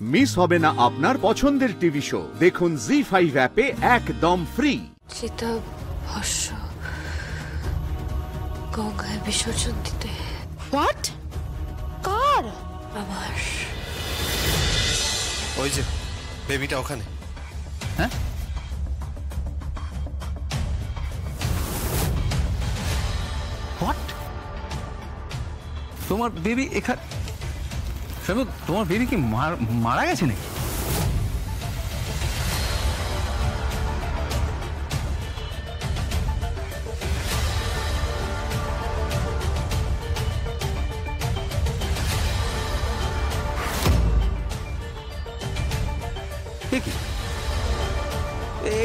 Miss হবে না আপনার পছন্দের টিভি শো। দেখুন জি5 অ্যাপে একদম ফ্রি। চিতা ভস্য গঙ্গায় বিসর্জন দিতে। হোয়াট? কার? আমার। ওই যে বেবিটা ওখানে। হ্যাঁ, হোয়াট? তোমার বেবি এখানে? তোমার বেবি কি মারা গেছে নাকি?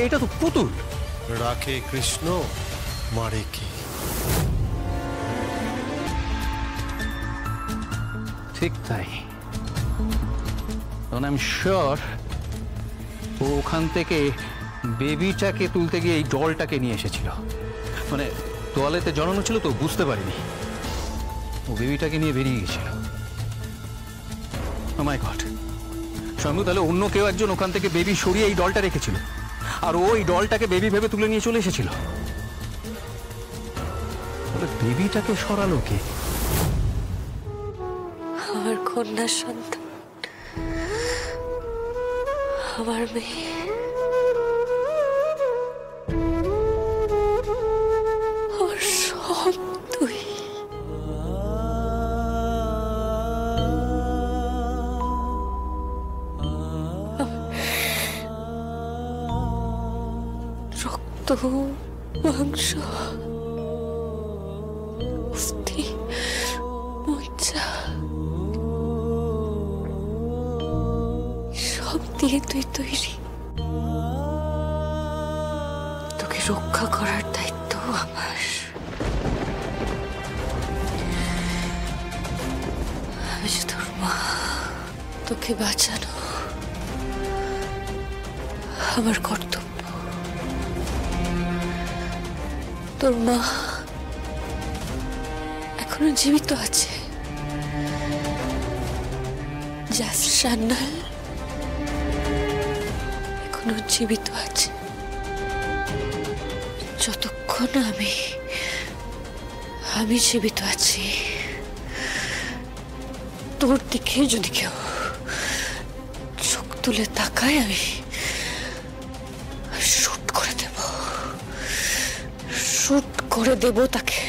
এটা তো পুতুল। রাখে কৃষ্ণ, মারে কি? ঠিক তাই। আমি শিওর ও ওখান থেকে বেবিটাকে তুলতে গিয়ে এই ডলটাকে নিয়ে এসেছিল। মানে তোয়ালেতে জড়ানো ছিল তো বুঝতে পারিনি, ও বেবিটাকে নিয়ে বেরিয়ে গেছিল। ও মাই গড, শম্ভু, তাহলে অন্য কেউ একজন ওখান থেকে বেবি সরিয়ে এই ডলটা রেখেছিল, আর ও এই ডলটাকে বেবি ভেবে তুলে নিয়ে চলে এসেছিল। বেবিটাকে সরালো কে? আমার কন্যা সন্তান, আমার মেয়ে। আমার সব তুই। রক্ত, মাংস, অস্থি, মজ্জা, সব দিয়ে তুই তৈরি। তোকে রক্ষা করার দায়িত্ব আমার। আমি যে তোর মা, তোকে বাঁচানো আমার কর্তব্য। তোর মা এখনো জীবিত আছে। সান্যাল এখনো জীবিত আছে। যতক্ষণ আমি জীবিত আছি, তোর দিকে যদি কেউ চোখ তুলে তাকায়, আমি শুট করে দেব তাকে।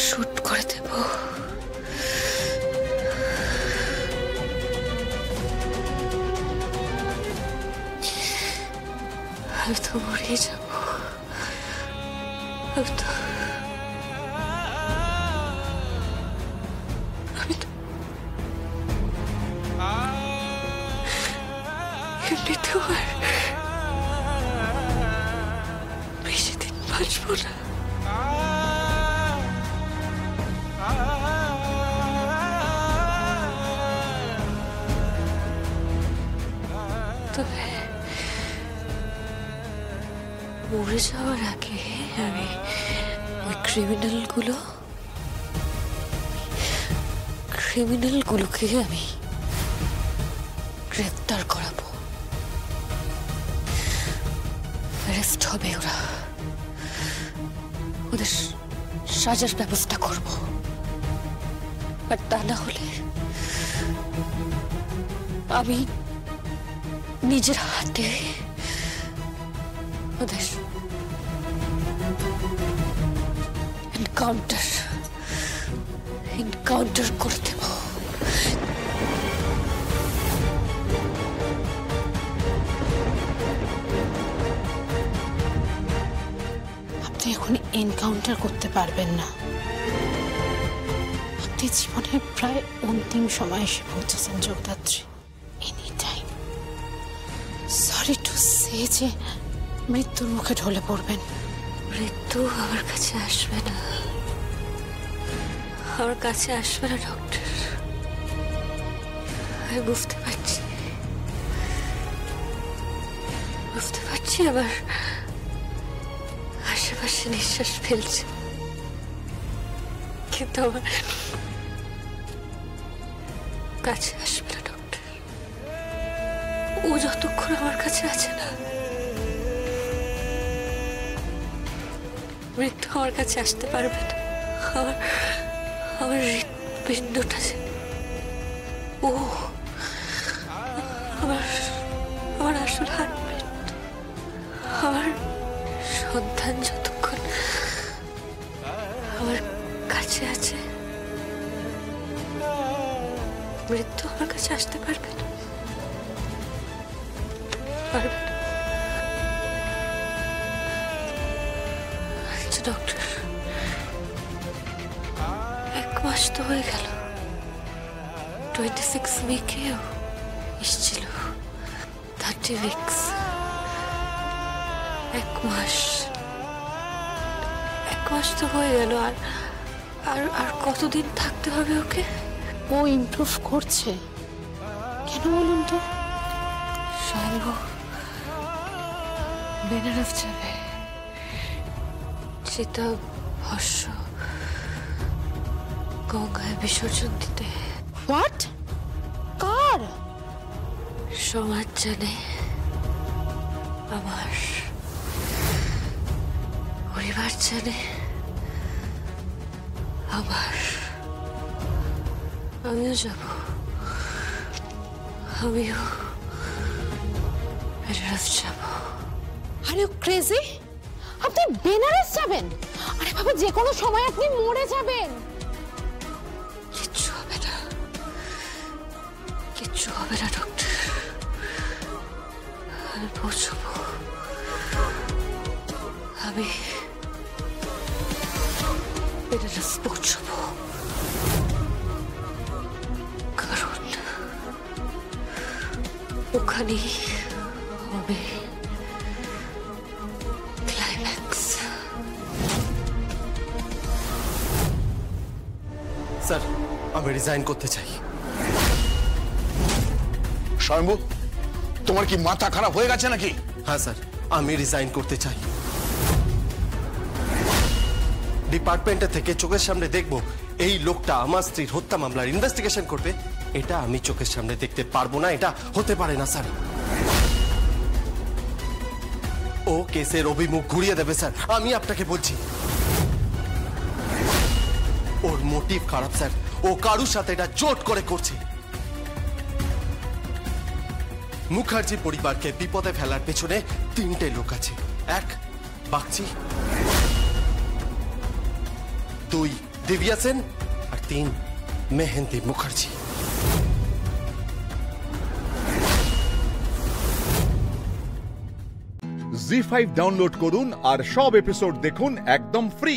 শুট করে দেব। আমি তো মরে যাব। এমনিতেও আর বেশি দিন বাঁচবো না। তবে মরে যাওয়ার আগে আমি ওই ক্রিমিনালগুলোকে আমি গ্রেফতার করাবো। অ্যারেস্ট হবে ওরা, ওদের সাজার ব্যবস্থা করব। আর তা না হলে আমি নিজের হাতে ওদের এনকাউন্টার করে দেব। আপনি এখন এনকাউন্টার করতে পারবেন না। আপনি জীবনের প্রায় অন্তিম সময় এসে পৌঁছেছেন যোগদাত্রী। Any time sorry to say যে মৃত্যুর মুখে ঢলে পড়বেন। মৃত্যু আমার কাছে আসবে না, আমার কাছে আসবে না ডক্টর। আমি বুঝতে পারছি আবার আশেপাশে নিঃশ্বাস ফেলছে, কিন্তু কাছে আসবে না ডক্টর। ও যতক্ষণ আমার কাছে আছে না, মৃত্যু আমার কাছে আসতে পারবে না। আমার হৃৎপিণ্ডটা যে ও আমার আসল হার্টবিট। আমার সন্তান যতক্ষণ আমার কাছে আছে, মৃত্যু আমার কাছে আসতে পারবে না, পারবে না। আচ্ছা ডক্টর, 1 মাস তো হয়ে গেল। 26 উইকেও এসেছিল, 30 উইকস, 1 মাস তো হয়ে গেল। আর কতদিন থাকতে হবে ওকে? ও ইমপ্রুভ করছে কেন বলুন তো? স্বয়ম্ভু বেনারস যাবে, চিতা ভস্য গঙ্গায় বিসর্জন দিতে। হোয়াট? কার? সমাজ জানে, আমার পরিবার জানে, আমিও যাব, আমিও বেনারস যাব। আরে ক্রেজি, আপনি বেনারস যাবেন? আরে বাবা, যে কোনো সময় আপনি মরে যাবেন। কিচ্ছু হবে না, কিচ্ছু হবে না ডক্টর, আমি পৌঁছবো। আমি বেনারস পৌঁছবো, কারণ ওখানেই হবে ক্লাইম্যাক্স। স্যার, আমি রিজাইন করতে চাই। স্বয়ম্ভু, তোমার কি মাথা খারাপ হয়ে গেছে নাকি? হ্যাঁ স্যার, আমি রিজাইন করতে চাই। ডিপার্টমেন্টে থেকে চোখের সামনে দেখবো এই লোকটা আমার স্ত্রীর হত্যা মামলার ইনভেস্টিগেশন করবে, এটা আমি চোখের সামনে দেখতে পারবো না, এটা হতে পারে না স্যার। ও কেসের অভিমুখ ঘুরিয়ে দেবে স্যার, আমি আপনাকে বলছি। ওর মোটিভ খারাপ স্যার, ও কারুর সাথে এটা জোট করে করছে। মুখার্জি পরিবারকে বিপদে ফেলার পেছনে 3টে লোক আছে। 1 বাগচি, 2 দিব্যা সেন, আর 3 মেহেন্দি মুখার্জি। জি5 ডাউনলোড করুন আর সব এপিসোড দেখুন একদম ফ্রি।